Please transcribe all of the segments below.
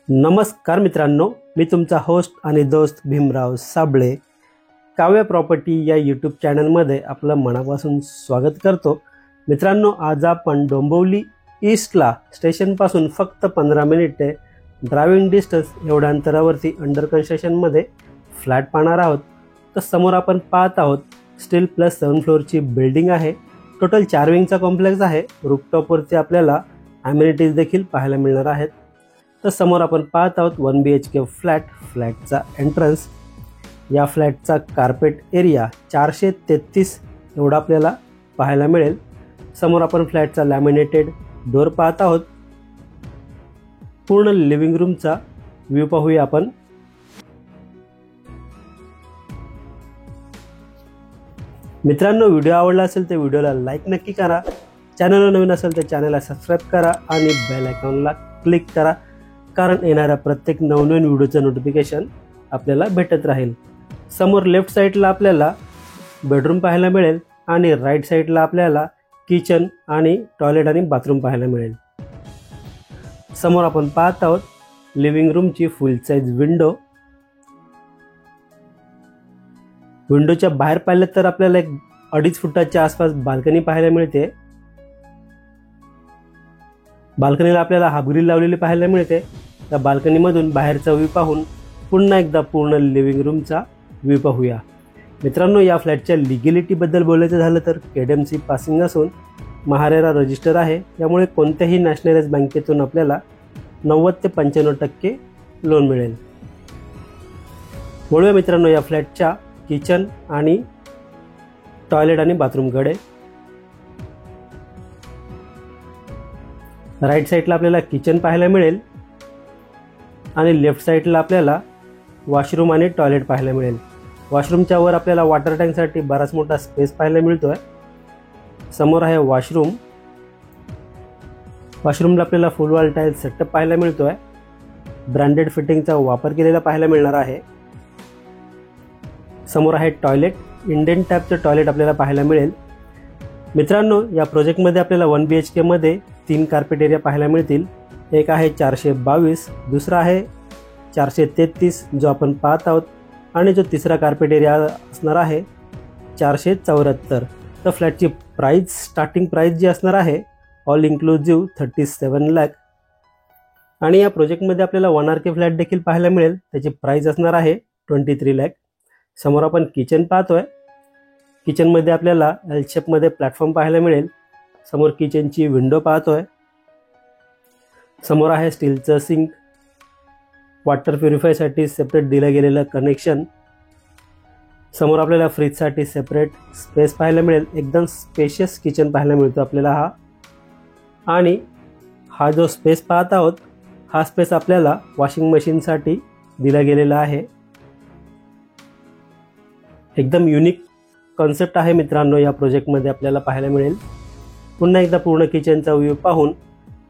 नमस्कार मित्रांनो, मी तुमचा होस्ट आणि दोस्त भीमराव साबळे काव्य प्रॉपर्टी या यूट्यूब चॅनलमध्ये आपलं मनापासून स्वागत करतो। मित्रांनो, आज आपण डोंबिवली ईस्टला स्टेशनपासून फक्त 15 मिनिटे ड्रायव्हिंग डिस्टन्स एवढ्या अंतरावरती अंडर कन्स्ट्रक्शनमध्ये फ्लॅट पाहणार आहोत। तर समोर आपण पाहत आहोत स्टील प्लस 7 फ्लोअरची बिल्डिंग आहे। टोटल 4 विंगचा कॉम्प्लेक्स आहे। रूफटॉपवरती आपल्याला ॲम्युनिटीज देखील पाहायला मिळणार आहेत। तर समोर आपण पाहत आहोत 1 BHK फ्लॅटचा एंट्रन्स। या फ्लॅटचा कार्पेट एरिया 433 एवढा आपल्याला पाहायला मिळेल। समोर आपण फ्लॅटचा लॅमिनेटेड डोर पाहत आहोत। पूर्ण लिव्हिंग रूमचा व्ह्यू पाहूया आपण। मित्रांनो, व्हिडिओ आवडला असेल तर व्हिडिओला लाईक नक्की करा। चॅनलला नवीन असेल तर चॅनलला सबस्क्राईब करा आणि बेल आयकॉनला क्लिक करा, कारण येणाऱ्या प्रत्येक नवनवीन व्हिडिओचं नोटिफिकेशन आपल्याला भेटत राहील। समोर लेफ्ट साईडला आपल्याला बेडरूम पाहायला मिळेल आणि राईट साईडला आपल्याला किचन आणि टॉयलेट आणि बाथरूम पाहायला मिळेल। समोर आपण पाहत आहोत लिव्हिंग रूमची फुल साईज विंडो। विंडोच्या बाहेर पाहिलं तर आपल्याला 2.5 फुटाच्या आसपास बाल्कनी पाहायला मिळते। बाल्कनीला आपल्याला हाफ ग्रिल लावलेली पाहायला मिळते। त्या बाल्कनीमधून बाहेरचा व्ह्यू पाहून पुन्हा एकदा पूर्ण लिव्हिंग रूमचा व्ह्यू पाहूया। मित्रांनो, या फ्लॅटच्या लिगॅलिटीबद्दल बोलायचं झालं तर KDMC पासिंग असून महारेरा रजिस्टर आहे। यामुळे कोणत्याही नॅशनलाइज बँकेतून आपल्याला 90 ते 95% लोन मिळेल। बोलूया मित्रांनो या फ्लॅटच्या किचन आणि टॉयलेट आणि बाथरूमकडे। राईट साईडला आपल्याला किचन पाहायला मिळेल आणि लेफ्ट साईडला आपल्याला वॉशरूम आणि टॉयलेट पाहायला मिळेल। वॉशरूमच्या वर आपल्याला वॉटर टँकसाठी बराच मोठा स्पेस पाहायला मिळतोय। समोर आहे वॉशरूम। वॉशरूमला आपल्याला फुल वॉल टाईल सेटअप पाहायला मिळतोय। ब्रँडेड फिटिंगचा वापर केलेला पाहायला मिळणार आहे। समोर आहे टॉयलेट। इंडियन टॅपचं टॉयलेट आपल्याला पाहायला मिळेल। मित्रांनो, या प्रोजेक्टमध्ये आपल्याला 1 BHK मध्ये 3 कार्पेट एरिया पाहायला मिळतील। एक आहे 422, दुसरा आहे 433 जो आपण पाहत आहोत, आणि जो तिसरा कार्पेट एरिया असणार आहे 474। तर फ्लॅटची प्राइस स्टार्टिंग प्राइस जी असणार आहे ऑल इन्क्लुझिव्ह 37 लाख। आणि या प्रोजेक्टमध्ये आपल्याला 1 RK फ्लॅट देखील पाहायला मिळेल। त्याची प्राइस असणार आहे 23 लाख। समोर आपण किचन पाहतोय। किचनमध्ये आपल्याला L शेपमध्ये प्लॅटफॉर्म पाहायला मिळेल। समोर किचनची विंडो पाहतोय। समोर आहे स्टीलचं सिंक। वॉटर प्युरिफायसाठी सेपरेट दिलं गेलेलं कनेक्शन। समोर आपल्याला फ्रीजसाठी सेपरेट स्पेस पाहायला मिळेल। एकदम स्पेशियस किचन पाहायला मिळतो आपल्याला हा। आणि हा जो स्पेस पाहत आहोत हा स्पेस आपल्याला वॉशिंग मशीनसाठी दिला गेलेला आहे। एकदम युनिक कॉन्सेप्ट आहे मित्रांनो, या प्रोजेक्टमध्ये आपल्याला पाहायला मिळेल। पुन्हा एकदा पूर्ण किचनचा व्ह्यू पाहून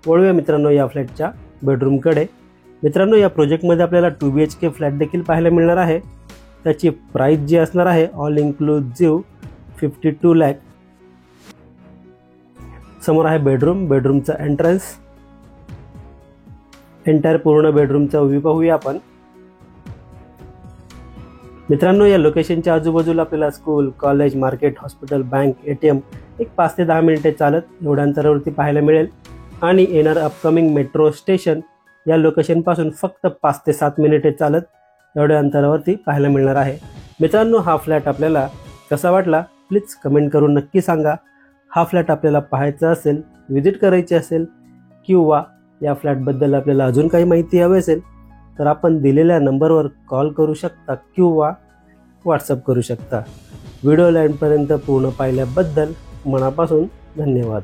वळूया मित्रांनो या फ्लॅटच्या बेडरूमकडे। मित्रांनो, या प्रोजेक्टमध्ये आपल्याला 2 BHK फ्लॅट देखील पाहायला मिळणार आहे। त्याची प्राइस जी असणार आहे ऑल इन्क्लुझिव्ह 52 लाख। समोर आहे बेडरूम। बेडरूमचा एंट्रन्स। एंटायर पूर्ण बेडरूमचा व्ह्यू पाहूया आपण। मित्रांनो, या लोकेशनच्या आजूबाजूला आपल्याला school, college, market, hospital, bank, ATM एक 5 ते 10 मिनिटे चालत एवढ्या अंतरावरती पाहायला मिळेल। आणि येणारं अपकमिंग मेट्रो स्टेशन या लोकेशनपासून फक्त 5 ते 7 मिनिटे चालत एवढ्या अंतरावरती पाहायला मिळणार आहे। मित्रांनो, हा फ्लॅट आपल्याला कसा वाटला प्लीज कमेंट करून नक्की सांगा। हा फ्लॅट आपल्याला पाहायचा असेल, व्हिजिट करायची असेल, किंवा या फ्लॅटबद्दल आपल्याला अजून काही माहिती हवी असेल तर आपण दिलेल्या नंबरवर कॉल करू शकता किंवा व्हॉट्सअप करू शकता। व्हिडिओ लाईनपर्यंत पूर्ण पाहिल्याबद्दल मनापासून धन्यवाद।